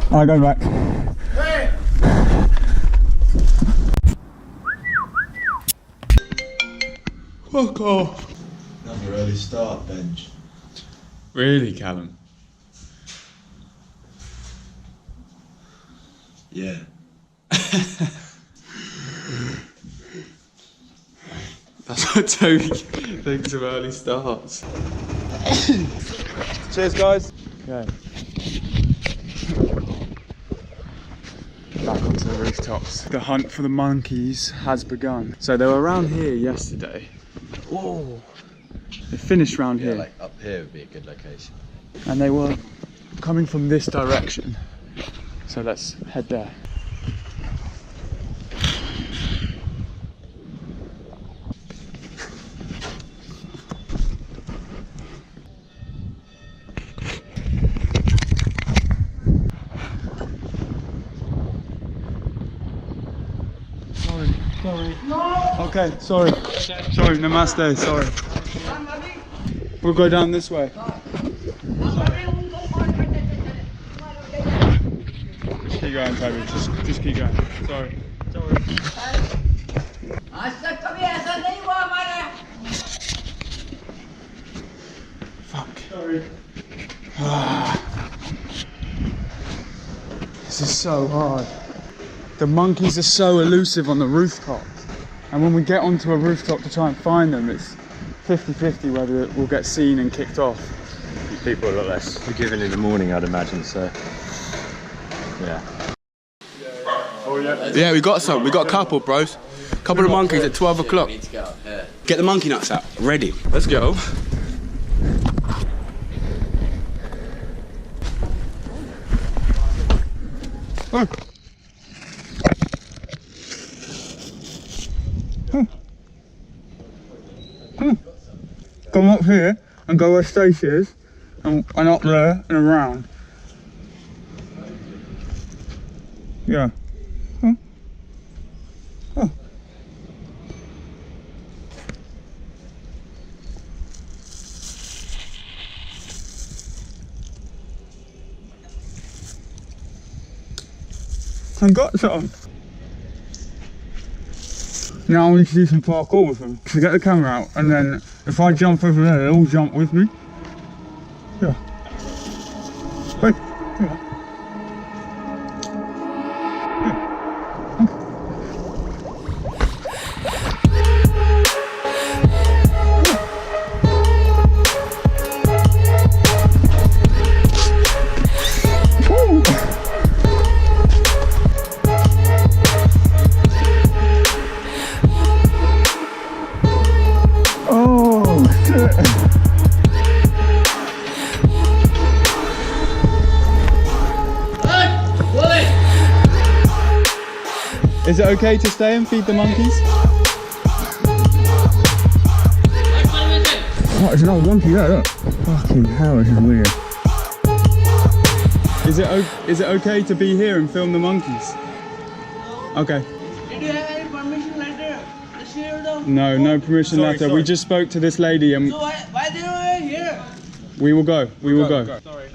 I go back. Hey! Fuck off. Another early start, Benj. Really, Callum? Yeah. That's what Toby thinks of early starts. Cheers, guys. Okay. Back onto the rooftops. The hunt for the monkeys has begun. So they were around here yesterday. Oh. They finished round here. Like up here would be a good location. And they were coming from this direction. So let's head there. Sorry. No. Okay, sorry. Sorry, namaste, sorry. We'll go down this way. Just keep going, Toby. Just keep going. Sorry. Sorry. Fuck. Sorry. This is so hard. The monkeys are so elusive on the rooftop. And when we get onto a rooftop to try and find them, it's 50-50 whether it will get seen and kicked off. People are a lot less forgiving in the morning, I'd imagine, so yeah. Yeah, we got some. We got a couple, bros. Couple of monkeys at 12 o'clock. Get the monkey nuts out. Ready. Let's go. Oh. Come up here and go where Stacey is, and up there and around. Yeah. Huh? Oh. I got some. Now I need to do some parkour with them. So get the camera out, and then if I jump over there, they'll all jump with me. Yeah. Hey. Yeah. Is it okay to stay and feed the monkeys? Oh, there's another monkey there, look. Fucking hell, this is weird. Is it okay to be here and film the monkeys? Okay. Did you have any permission letter? No permission letter. Sorry. We just spoke to this lady and... So why they were here? We will go. We will go. Sorry.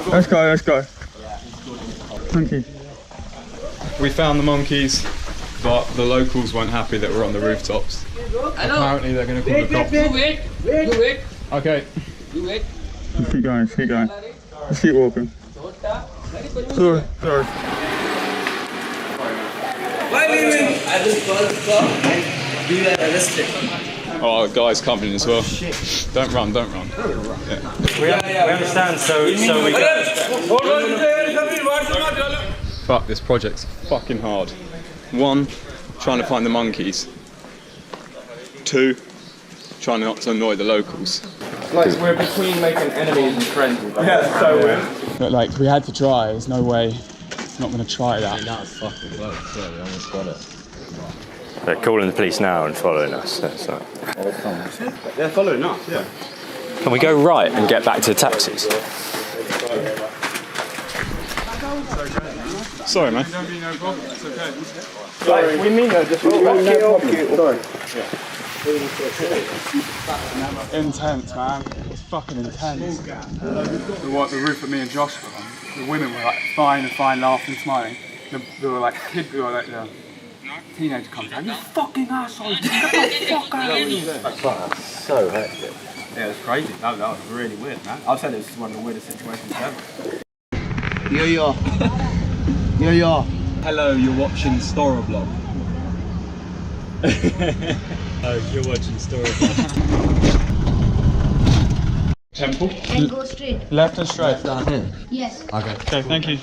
Let's go, let's go. Thank you. We found the monkeys, but the locals weren't happy that we're on the rooftops. Apparently they're going to call the cops. Wait. Okay. Let's keep going, let's keep going. Let's keep walking. Sorry. Why leaving? I will call the cop and we were arrested. Oh, the guy's coming as well. Don't run. Yeah. We understand, so we go. Fuck, this project's fucking hard. 1, trying to find the monkeys. 2, trying not to annoy the locals. Like we're between making enemies and friends. Yeah, so weird. But like, we had to try, there's no way not going to try that. That was fucking close, yeah, we almost got it. They're calling the police now and following us. So. They're following us, yeah. Can we go right and get back to the taxis? Sorry, man. Don't be no problem. It's okay. Sorry, we mean no disrespect. Sorry. Intense, man. It's fucking intense. The roof at me and Josh were on, the women were like fine, laughing, smiling. They were like the teenager comes out, you fucking assholes, get the fuck out of here. That's so hectic. Yeah, it was crazy. That was really weird, man. I've said it's one of the weirdest situations ever. Yo. Hello, you're watching Storror vlog. Oh, you're watching Storror. Temple. And go straight. Left and straight. Down here. Yes. Okay, thank you.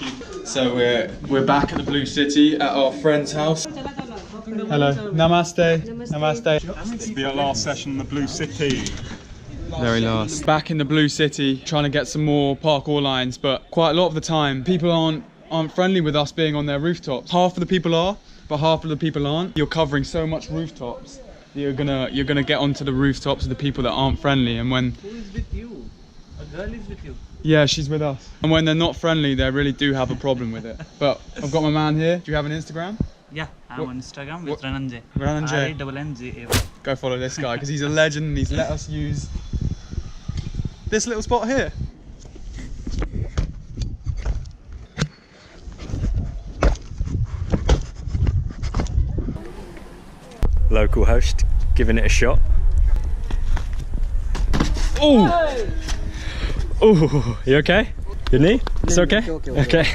So we're back at the Blue City at our friend's house. Hello. Namaste. Namaste. This will be our last session in the Blue City. Very last. Back in the Blue City, trying to get some more parkour lines, but quite a lot of the time, people aren't friendly with us being on their rooftops. Half of the people are, but half of the people aren't. You're covering so much rooftops that you're gonna get onto the rooftops of the people that aren't friendly, and when Who is with you? A girl is with you. yeah, she's with us. And when they're not friendly, they really do have a problem with it. But I've got my man here. Do you have an Instagram? Yeah, I'm on Instagram with Rananjay. Rananjay. RANNJAY. Go follow this guy because he's a legend and he's let us use this little spot here. Local host, giving it a shot. Oh! Oh, you okay? Your knee? It's okay? Okay.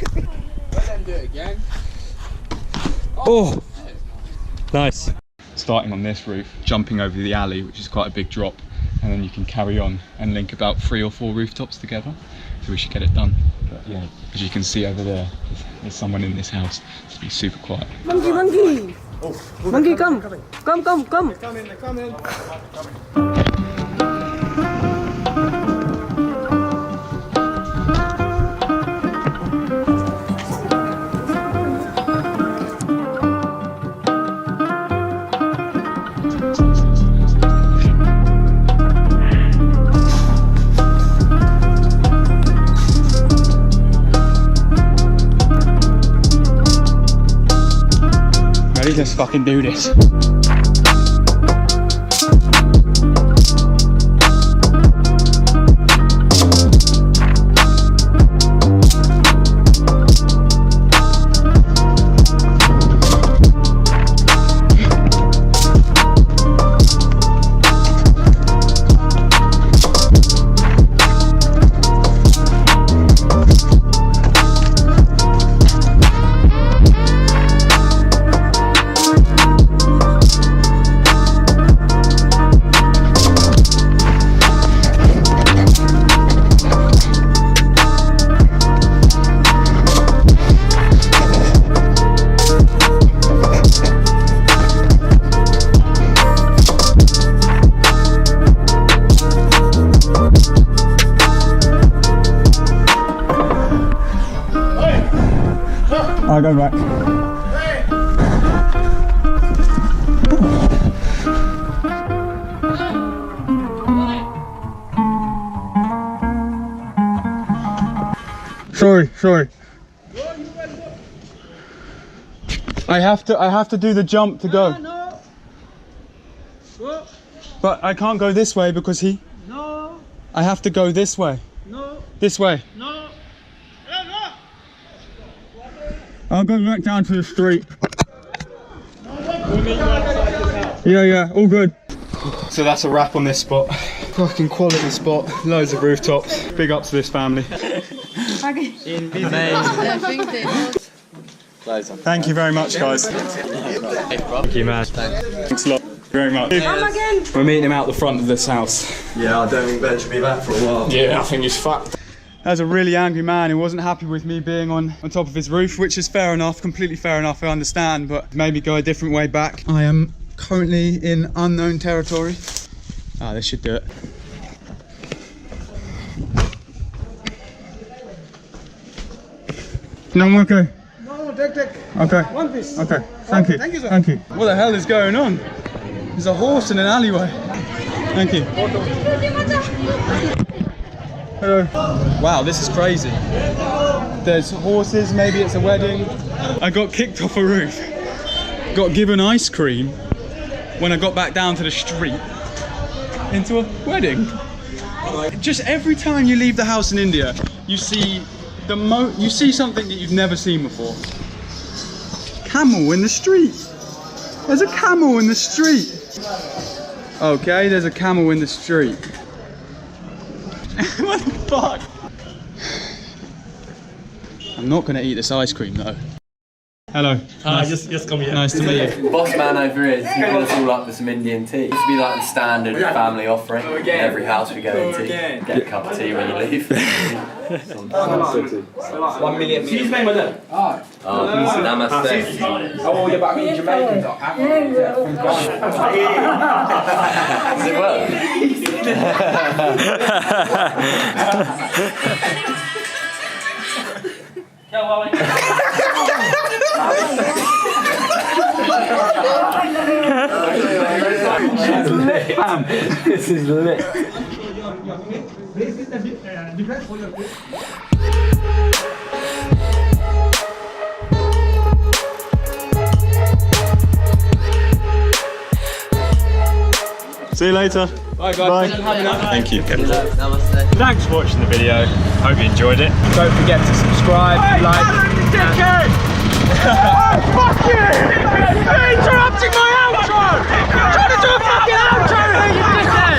Do it again. Oh! Nice. Starting on this roof, jumping over the alley, which is quite a big drop, and then you can carry on and link about 3 or 4 rooftops together. So we should get it done. But yeah, as you can see over there, there's someone in this house. It's be super quiet. Monkey, monkey! Monkey, come! Come! They're coming. Ready? Let's fucking do this. I'll go back. Sorry. I have to do the jump to go. No. Go. But I can't go this way because he. No. I have to go this way. No. This way. No. I'll go back down to the street. Yeah, all good. So that's a wrap on this spot. Fucking quality spot, loads of rooftops. Big up to this family. Thank you very much, guys. Thank you, man. Thanks a lot very much. We're meeting him out the front of this house. Yeah, I don't think Ben should be back for a while. Yeah, I think he's fucked. That was a really angry man who wasn't happy with me being on top of his roof, which is fair enough, completely fair enough, I understand, but maybe go a different way back. I am currently in unknown territory. Ah, this should do it. No, I'm okay. No, take. Okay. One piece. Okay, thank you. Thank you, sir. Thank you. What the hell is going on? There's a horse in an alleyway. Thank you. Wow, this is crazy. There's horses, maybe it's a wedding. I got kicked off a roof. Got given ice cream when I got back down to the street into a wedding. Just every time you leave the house in India, you see you see something that you've never seen before. Camel in the street. There's a camel in the street. Okay, there's a camel in the street. What the fuck? I'm not gonna eat this ice cream though. Hello. Hi, just come here. Nice to meet you. Boss man over here is heating us all up with some Indian tea. It used to be like the standard family offering in every house we go into. Get a cup of tea when you leave. 1 million. Excuse me, madam. Namaste. Oh, yeah, but I mean Jamaicans are Africans from This is lit. See you later. Bye guys. Thank you. Namaste. Thanks for watching the video. Hope you enjoyed it. Don't forget to subscribe, like. Fuck you! You're interrupting my outro! I'm trying to do a fucking outro here, you dickhead!